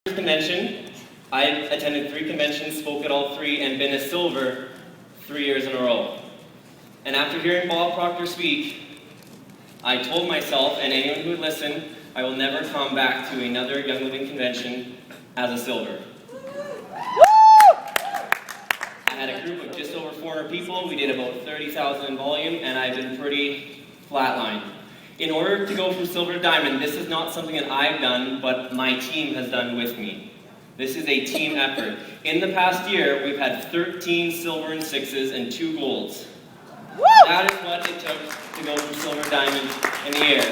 convention. I've attended 3 conventions, spoke at all 3, and been a silver 3 years in a row. And after hearing Bob Proctor speak, I told myself, and anyone who would listen, I will never come back to another Young Living convention as a silver. I had a group of just over 400 people. We did about 30,000 in volume, and I've been pretty flatlined. In order to go from silver to diamond, this is not something that I've done, but my team has done with me. This is a team effort. In the past year, we've had 13 silver and 6s and 2 golds. That is what it took to go from silver to diamond in the year.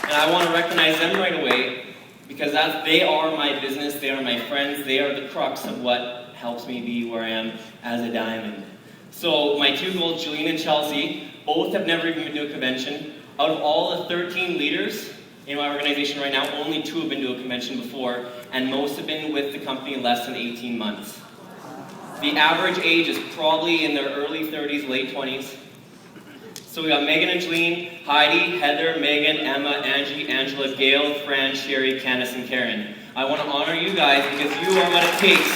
And I want to recognize them right away, because they are my business, they are my friends, they are the crux of what helps me be where I am as a diamond. So my 2 golds, Julian and Chelsea, both have never even been to a convention. Out of all the 13 leaders in my organization right now, only 2 have been to a convention before, and most have been with the company less than 18 months. The average age is probably in their early 30s, late 20s. So we got Megan and Jeline, Heidi, Heather, Megan, Emma, Angie, Angela, Gail, Fran, Sherry, Candace, and Karen. I want to honor you guys because you are what it takes.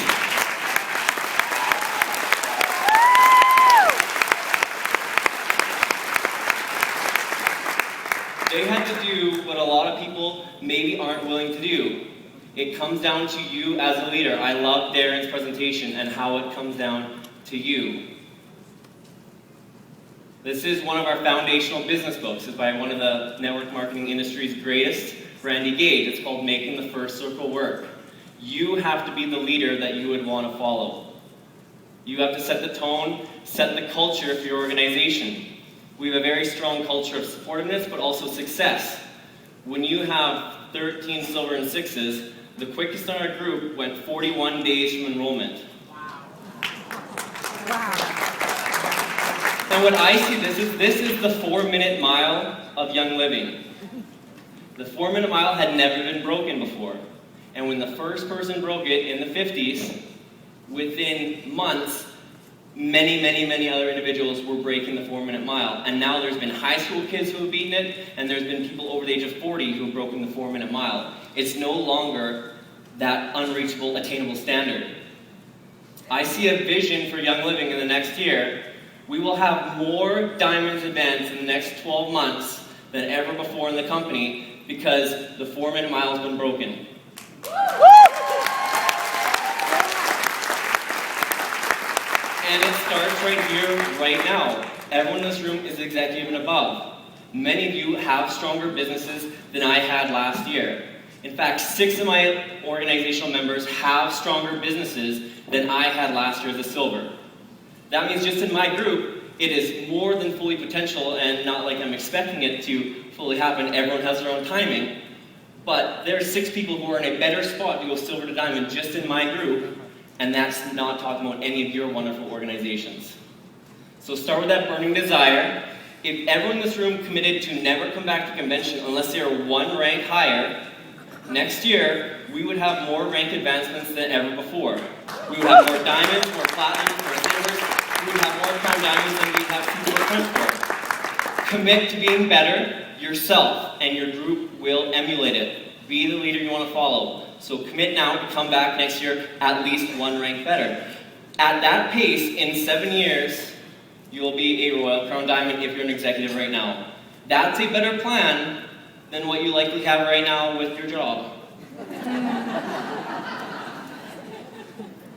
They had to do what a lot of people maybe aren't willing to do. It comes down to you as a leader. I love Darren's presentation and how it comes down to you. This is one of our foundational business books. It's by one of the network marketing industry's greatest, Randy Gage. It's called Making the First Circle Work. You have to be the leader that you would want to follow. You have to set the tone, set the culture for your organization. We have a very strong culture of supportiveness, but also success. When you have 13 silver and 6s, the quickest in our group went 41 days from enrollment. Wow. And what I see, this is the 4-minute mile of Young Living. The 4-minute mile had never been broken before. And when the first person broke it in the 50s, within months, many other individuals were breaking the 4-minute mile. And now there's been high school kids who have beaten it, and there's been people over the age of 40 who have broken the 4-minute mile. It's no longer that unreachable, attainable standard. I see a vision for Young Living in the next year. We will have more Diamonds events in the next 12 months than ever before in the company because the 4-minute mile has been broken. And it starts right here, right now. Everyone in this room is executive and above. Many of you have stronger businesses than I had last year. In fact, 6 of my organizational members have stronger businesses than I had last year as a silver. That means just in my group, it is more than fully potential and not like I'm expecting it to fully happen. Everyone has their own timing. But there are 6 people who are in a better spot to go silver to diamond just in my group. And that's not talking about any of your wonderful organizations. So start with that burning desire. If everyone in this room committed to never come back to convention unless they are 1 rank higher, next year we would have more rank advancements than ever before. We would have more diamonds, more platinums, more silvers. We would have more crown diamonds than we have people for. Commit to being better yourself, and your group will emulate it. Be the leader you want to follow. So commit now to come back next year at least 1 rank better. At that pace, in 7 years, you will be a Royal Crown Diamond if you're an executive right now. That's a better plan than what you likely have right now with your job.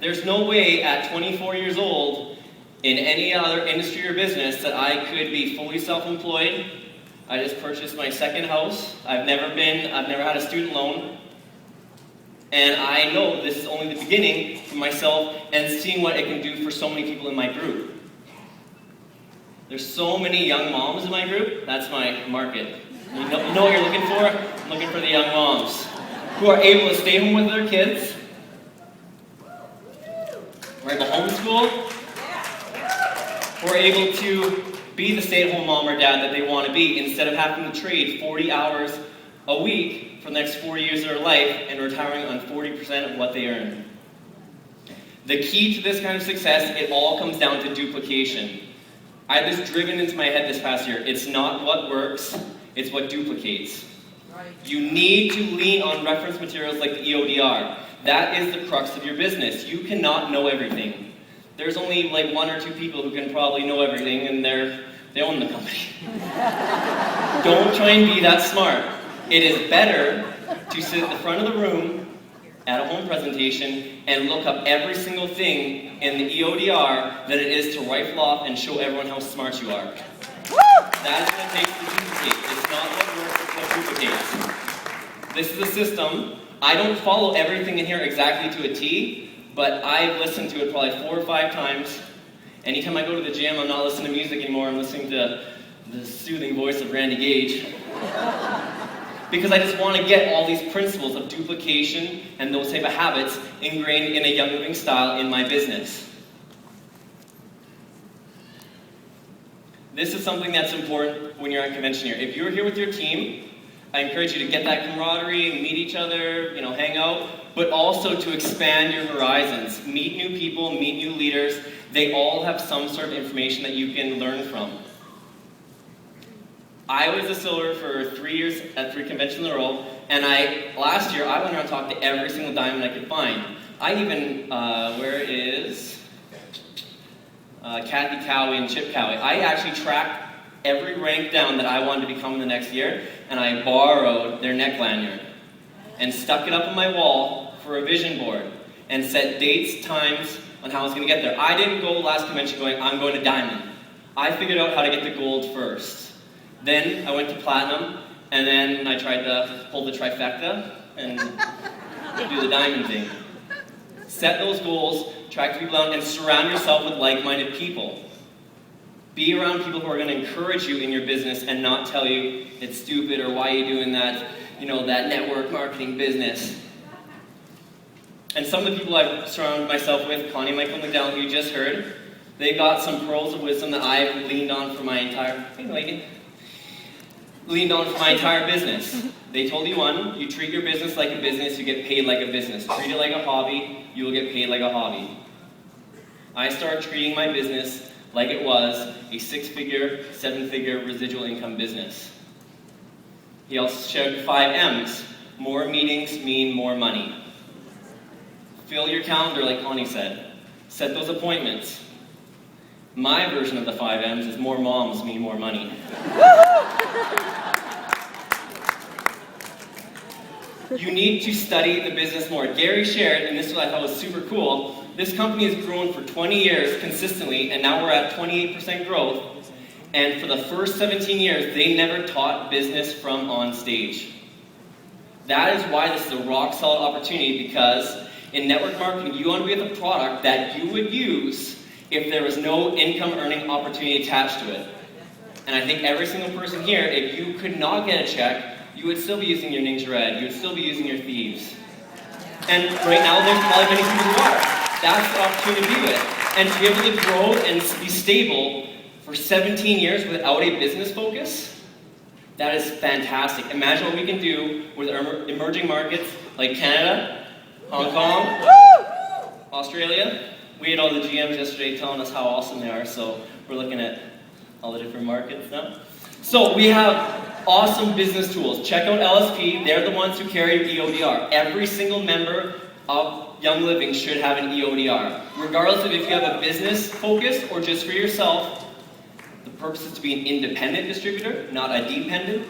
There's no way at 24 years old in any other industry or business that I could be fully self-employed. I just purchased my 2nd house. I've never had a student loan. And I know this is only the beginning for myself and seeing what it can do for so many people in my group. There's so many young moms in my group. That's my market. You know what you're looking for? I'm looking for the young moms who are able to stay home with their kids, who are able to homeschool, who are able to be the stay-at-home mom or dad that they want to be instead of having to trade 40 hours a week for the next 40 years of their life and retiring on 40% of what they earn. The key to this kind of success, it all comes down to duplication. I had this driven into my head this past year. It's not what works, it's what duplicates. You need to lean on reference materials like the EODR. That is the crux of your business. You cannot know everything. There's only like 1 or 2 people who can probably know everything, and they own the company. Don't try and be that smart. It is better to sit at the front of the room at a home presentation and look up every single thing in the EODR than it is to rifle off and show everyone how smart you are. That is what it takes to duplicate. It's not what works, it's what duplicates. This is a system. I don't follow everything in here exactly to a T, but I've listened to it probably 4 or 5 times. Anytime I go to the gym, I'm not listening to music anymore, I'm listening to the soothing voice of Randy Gage. Because I just want to get all these principles of duplication and those type of habits ingrained in a Young Living style in my business. This is something that's important when you're at convention here. If you're here with your team, I encourage you to get that camaraderie, meet each other, hang out, but also to expand your horizons. Meet new people, meet new leaders. They all have some sort of information that you can learn from. I was a silver for 3 years at 3 conventions in a row, and last year I went around and talked to every single diamond I could find. I even, where is Kathy Cowie and Chip Cowie? I actually tracked every rank down that I wanted to become the next year, and I borrowed their neck lanyard and stuck it up on my wall for a vision board and set dates, times on how I was going to get there. I didn't go last convention going, I'm going to diamond. I figured out how to get to gold first. Then I went to platinum, and then I tried to pull the trifecta and do the diamond thing. Set those goals, track people down, and surround yourself with like-minded people. Be around people who are going to encourage you in your business and not tell you it's stupid or why are you doing that, that network marketing business. And some of the people I've surrounded myself with, Connie and Michael McDowell, who you just heard, they got some pearls of wisdom that I've leaned on for my entire business. They told you one, you treat your business like a business, you get paid like a business. Treat it like a hobby, you will get paid like a hobby. I started treating my business like it was a 6-figure, 7-figure residual income business. He also shared the 5 M's. More meetings mean more money. Fill your calendar like Connie said. Set those appointments. My version of the 5 M's is more moms mean more money. You need to study the business more. Gary shared, and this is what I thought was super cool, this company has grown for 20 years consistently, and now we're at 28% growth. And for the first 17 years, they never taught business from on stage. That is why this is a rock solid opportunity, because in network marketing, you want to be with a product that you would use if there was no income earning opportunity attached to it. And I think every single person here, if you could not get a check, you would still be using your Ninja Red, you would still be using your Thieves. And right now, there's probably many people who are. That's the opportunity to be with. And to be able to grow and be stable for 17 years without a business focus, that is fantastic. Imagine what we can do with emerging markets like Canada, Hong Kong, Australia. We had all the GMs yesterday telling us how awesome they are, so we're looking at all the different markets now. So we have awesome business tools. Check out LSP. They're the ones who carry EODR. Every single member of Young Living should have an EODR. Regardless of if you have a business focus or just for yourself, the purpose is to be an independent distributor, not a dependent.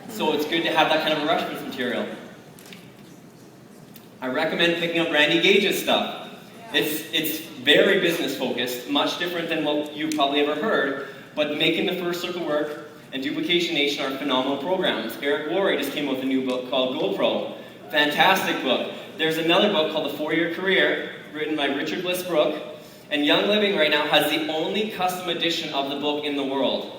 So it's good to have that kind of a reference material. I recommend picking up Randy Gage's stuff. It's very business focused, much different than what you've probably ever heard, but Making the First Circle Work and Duplication Nation are phenomenal programs. Eric Worre just came out with a new book called GoPro. Fantastic book. There's another book called The 4-Year Career, written by Richard Bliss Brooke, and Young Living right now has the only custom edition of the book in the world.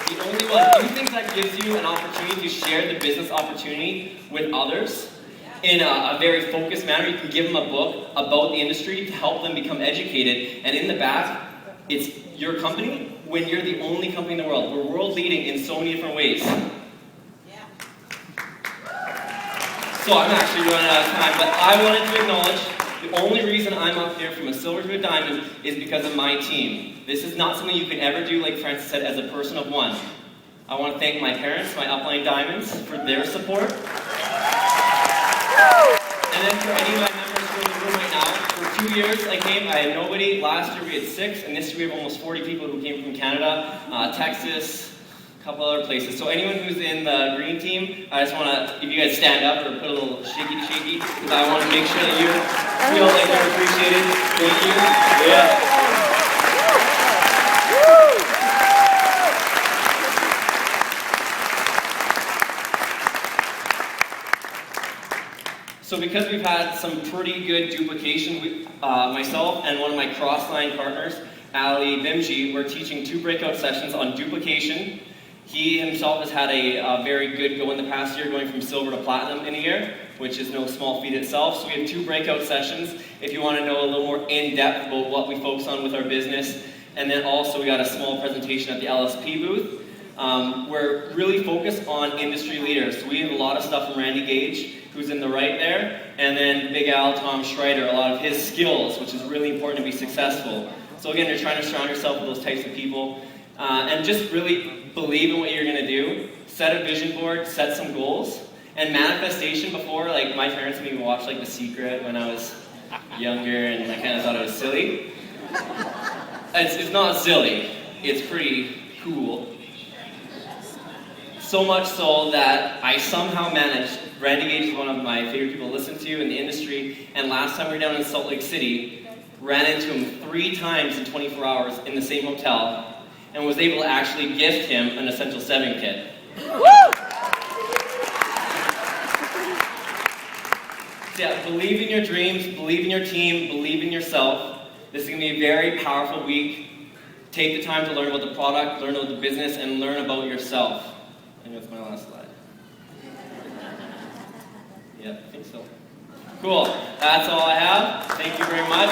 The only one. Do you think that gives you an opportunity to share the business opportunity with others in a very focused manner? You can give them a book about the industry to help them become educated, and in the back, it's your company when you're the only company in the world. We're world leading in so many different ways. So I'm actually running out of time, but I wanted to acknowledge the only reason I'm up here from a silver to a diamond is because of my team. This is not something you can ever do, like Francis said, as a person of one. I want to thank my parents, my upline diamonds, for their support. 2 years I came, I had nobody. Last year we had 6, and this year we have almost 40 people who came from Canada, Texas, a couple other places. So anyone who's in the green team, I just want to, if you guys stand up or put a little shaky, because I want to make sure that you feel like you're appreciated. Thank you. Yeah. So because we've had some pretty good duplication, myself and one of my cross-line partners, Ali Vimji, we're teaching 2 breakout sessions on duplication. He himself has had a very good go in the past year, going from silver to platinum in a year, which is no small feat itself. So we have 2 breakout sessions if you want to know a little more in-depth about what we focus on with our business. And then also we got a small presentation at the LSP booth. We're really focused on industry leaders. So we have a lot of stuff from Randy Gage, who's in the right there, and then Big Al, Tom Schreider, a lot of his skills, which is really important to be successful. So again, you're trying to surround yourself with those types of people, and just really believe in what you're going to do. Set a vision board, set some goals, and manifestation before, like my parents made me watch like The Secret when I was younger, and I kind of thought it was silly. It's not silly, it's pretty cool. So much so that I somehow managed, Randy Gage is one of my favorite people to listen to in the industry, and last time we were down in Salt Lake City, ran into him 3 times in 24 hours in the same hotel, and was able to actually gift him an Essential 7 kit. Woo! So yeah, believe in your dreams, believe in your team, believe in yourself. This is going to be a very powerful week. Take the time to learn about the product, learn about the business, and learn about yourself. I think that's my last slide. Yeah, I think so. Cool. That's all I have. Thank you very much.